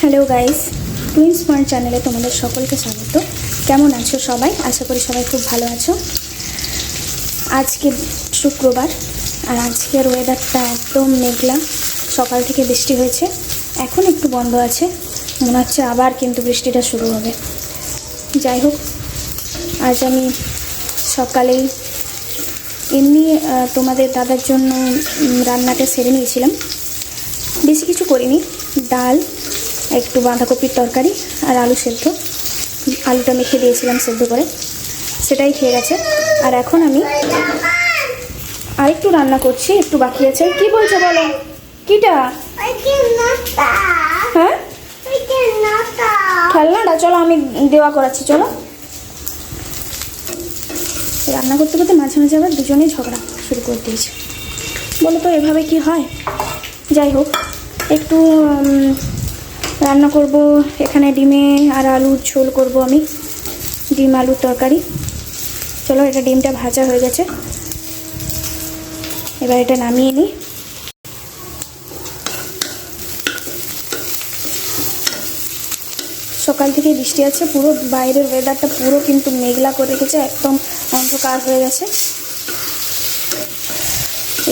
Hello guys, twins point চ্যানেলে তোমাদের সকলকে স্বাগত। কেমন আছো সবাই? আশা করি সবাই খুব ভালো আছো। আজকে শুক্রবার আর আজকের ওয়েদারটা একদম মেঘলা। সকাল থেকে বৃষ্টি হয়েছে, এখন একটু বন্ধ আছে, মনে হচ্ছে আবার কিন্তু বৃষ্টিটা শুরু হবে। যাই হোক, আজ আমি সকালেই এমনি তোমাদের দাদার জন্য রান্নাটা সেরে নিয়েছিলাম। বেশি কিছু করিনি, ডাল, একটু বাঁধাকপির তরকারি আর আলু সেদ্ধ। আলুটা মেখে দিয়েছিলাম সেদ্ধ করে, সেটাই খেয়ে গেছে। আর এখন আমি আরেকটু রান্না করছি, একটু বাকি আছে। কি বলছো বলো? কিটা? হ্যাঁ, খেলনাটা? চলো আমি দেওয়া করাচ্ছি। চলো। রান্না করতে করতে মাঝে মাঝে আবার দুজনেই ঝগড়া শুরু করে দিয়েছে। বলো তো এভাবে কি হয়? যাই হোক, একটু রান্না করব এখানে। ডিমে আর আলুর ঝোল করব আমি, ডিম আলুর তরকারি। চলো, এটা ডিমটা ভাজা হয়ে গেছে, এবার এটা নামিয়ে নিই। সকাল থেকে বৃষ্টি আছে, পুরো বাইরের ওয়েদারটা পুরো কিন্তু মেঘলা করে রেখেছে, একদম অন্ধকার হয়ে গেছে।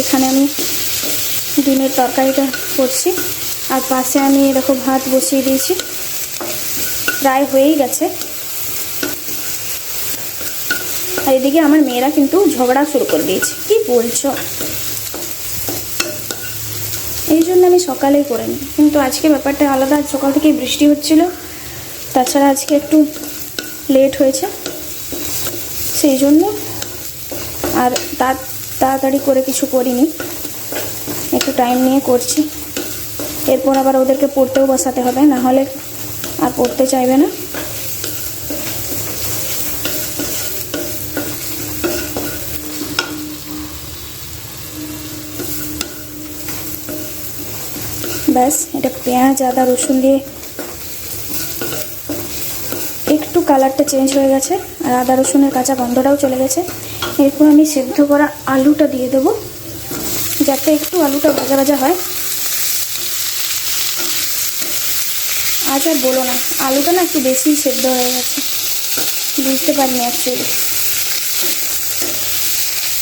এখানে আমি ডিমের তরকারিটা করছি, আর পাশে আমি এরকম ভাত বসিয়ে দিয়েছি, প্রায় হয়েই গেছে। আর এদিকে আমার মেয়েরা কিন্তু ঝগড়া শুরু করে দিয়েছে। কি বলছো? এই জন্য আমি সকালেই করে নিই, কিন্তু আজকে ব্যাপারটা আলাদা। সকাল থেকে বৃষ্টি হচ্ছিল, তাছাড়া আজকে একটু লেট হয়েছে, সেই জন্য আর তাড়াতাড়ি করে কিছু করিনি, একটু টাইম নিয়ে করছি। এরপর আবার ওদেরকে পড়তেও বসাতে হবে, না হলে আর পড়তে চাইবে না। ব্যাস, এটা পেঁয়াজ আদা রসুন দিয়ে একটু কালারটা চেঞ্জ হয়ে গেছে, আর আদা রসুনের কাঁচা গন্ধটাও চলে গেছে। এরপর আমি সেদ্ধ করা আলুটা দিয়ে দেবো, যাতে একটু আলুটা ভাজা ভাজা হয়। আজ আর বলো না, আলুটা না একটু বেশি সেদ্ধ হয়ে গেছে, বুঝতে পারিনি অ্যাকচুয়ালি।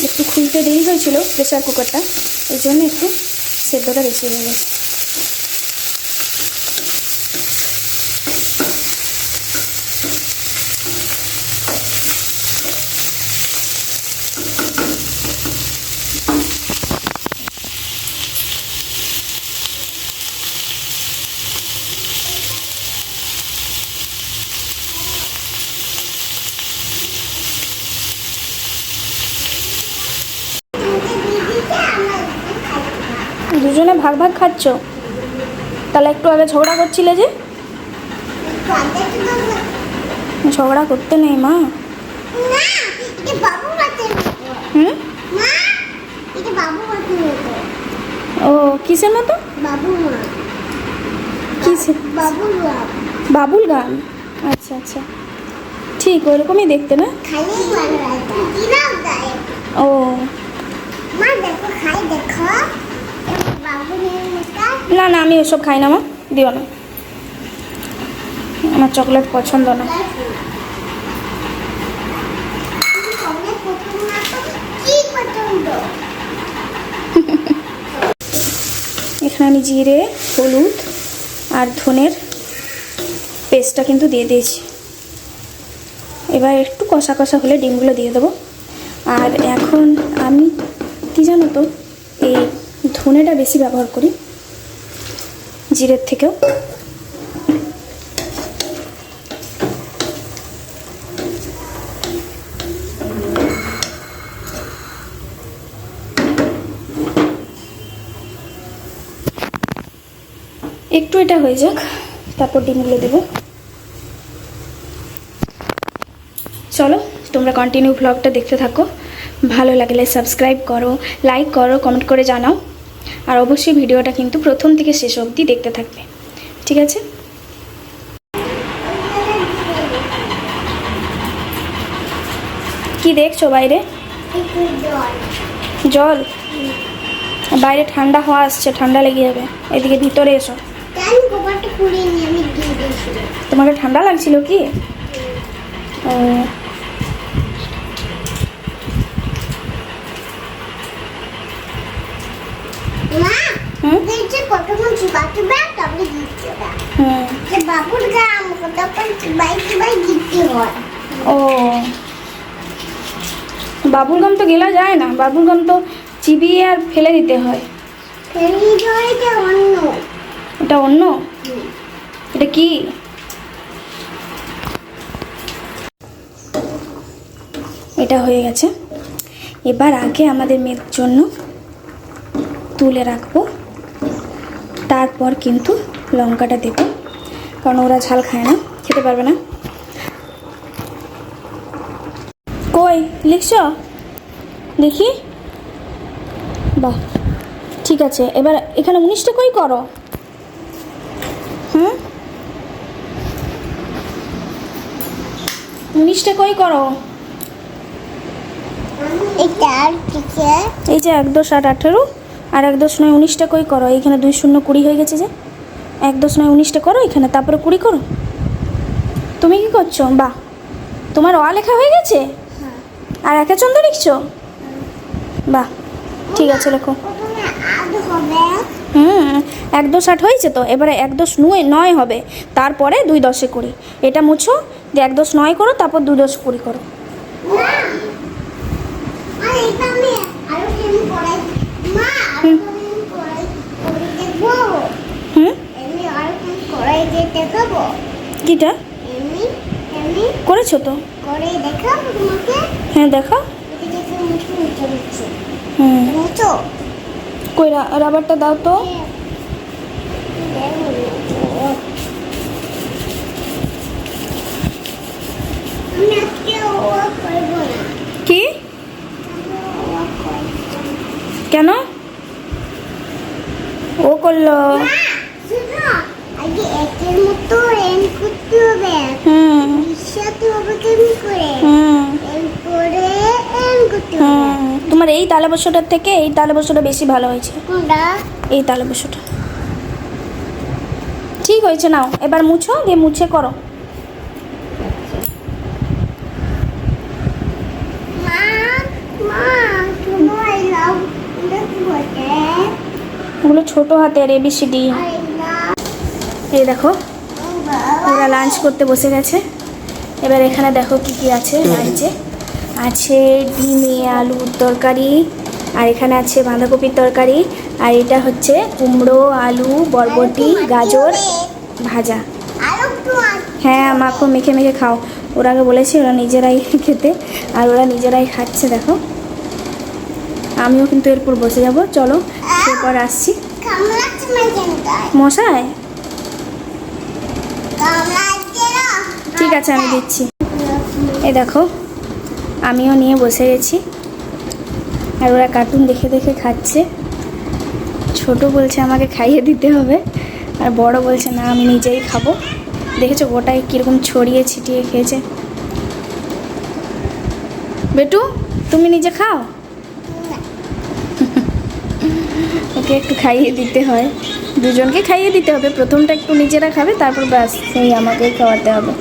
একটু খুলতে দেরি হয়েছিল প্রেসার কুকারটা, এই জন্য একটু সেদ্ধটা বেশি হয়ে গেছে। দুজনে ভাগ ভাগ খাচ্ছ? তাহলে একটু আগে ঝগড়া করছিলে যে? ঝগড়া করতে নেই মা। হুম, ও কিসের মতো? কিসের? বাবুল গান? আচ্ছা আচ্ছা, ঠিক ওরকমই দেখতে না? ও না না, আমি ওসব খাই না মা, দিও না, আমার চকলেট পছন্দ না। এখানে আমি জিরে, হলুদ আর ধনের পেস্টটা কিন্তু দিয়ে দিয়েছি। এবার একটু কষা কষা হলে ডিমগুলো দিয়ে দেবো। আর এখন আমি কি জানো তো, এই ধনেটা বেশি ব্যবহার করি জিরের থেকেও। একটু এটা হয়ে যাক, তারপর ডিমগুলো দেবো। চলো, তোমরা কন্টিনিউ ভ্লগটা দেখতে থাকো। ভালো লাগলে সাবস্ক্রাইব করো, লাইক করো, কমেন্ট করে জানাও। আর অবশ্যই ভিডিওটা কিন্তু প্রথম থেকে শেষ অবধি দেখতে থাকবে, ঠিক আছে? কি দেখছো বাইরে? জল? বাইরে ঠান্ডা হাওয়া আসছে, ঠান্ডা লেগে যাবে। এদিকে ভিতরে এসো। তোমাকে ঠান্ডা লাগছিল কি? ও ও বাবুল গাম তো গেলা যায় না, বাবুল গাম তো চিবিয়ে আর ফেলে দিতে হয়। এটা অন্য, এটা কি? এটা হয়ে গেছে। এবার আগে আমাদের মেয়ের জন্য তুলে রাখবো, তারপর কিন্তু লঙ্কাটা দেবো, কারণ ওরা ঝাল খায় না, খেতে পারবে না। কই লিখছ দেখি? বাহ, ঠিক আছে। এবার এখানে 19টা কই করো। হুম, 19টা কই করো। এই যে 1 10 8 18 আর 1 10 9 19টা কই করো। এইখানে 2 0 20 হয়ে গেছে, যে 1 10 9 19টা করো এখানে, তারপরে 20 করো। তুমি কি করছো? বাহ, তোমার অ লেখা হয়ে গেছে আর একা চন্দ্র লিখছো। বাহ, ঠিক আছে, লেখো। 1 10 8 হয়েছে তো, এবারে 1 10 9 হবে, তারপরে 2 10 20। এটা মুছো, যে 1 10 9 করো, তারপর 2 10 20 করো। কিটা করেছো তো? হ্যাঁ দেখো। কই রাবারটা দাও তো। কি? কেন ও করলো? তোমার এই তালবস্যটার থেকে এই তালবস্যটা বেশি ভালো হয়েছে। এই তালবস্যটা ঠিক হয়েছে। নাও এবার মুছো, দিয়ে মুছে করো। ওগুলো ছোট হাতের ABCD। এই দেখো ওরা লাঞ্চ করতে বসে গেছে। এবার এখানে দেখো কি কি আছে লাঞ্চে। আছে ডিমে আলুর তরকারি, আর এখানে আছে বাঁধাকপির তরকারি, আর এটা হচ্ছে কুমড়ো আলু বরবটি গাজর ভাজা। হ্যাঁ, মাখো, মেখে মেখে খাও। ওরাকে বলেছি ওরা নিজেরাই খেতে, আর ওরা নিজেরাই খাচ্ছে। দেখো আমিও কিন্তু এরপর বসে যাব। চলো এরপর আসছি। মশাই ঠিক আছে, আমি দিচ্ছি। এই দেখো আমিও নিয়ে বসে গেছি, আর ওরা কার্টুন দেখে দেখে খাচ্ছে। ছোট বলছে আমাকে খাইয়ে দিতে হবে, আর বড় বলছে না আমি নিজেই খাবো। দেখেছো গোটায় কীরকম ছড়িয়ে ছিটিয়ে খেয়েছে। বেটু তুমি নিজে খাও। ওকে একটু খাইয়ে দিতে হয়, দুজনকে খাইয়ে দিতে হবে। প্রথমটা একটু নিজেরা খাবে, তারপর ব্যাস সেই আমাকেই খাওয়াতে হবে।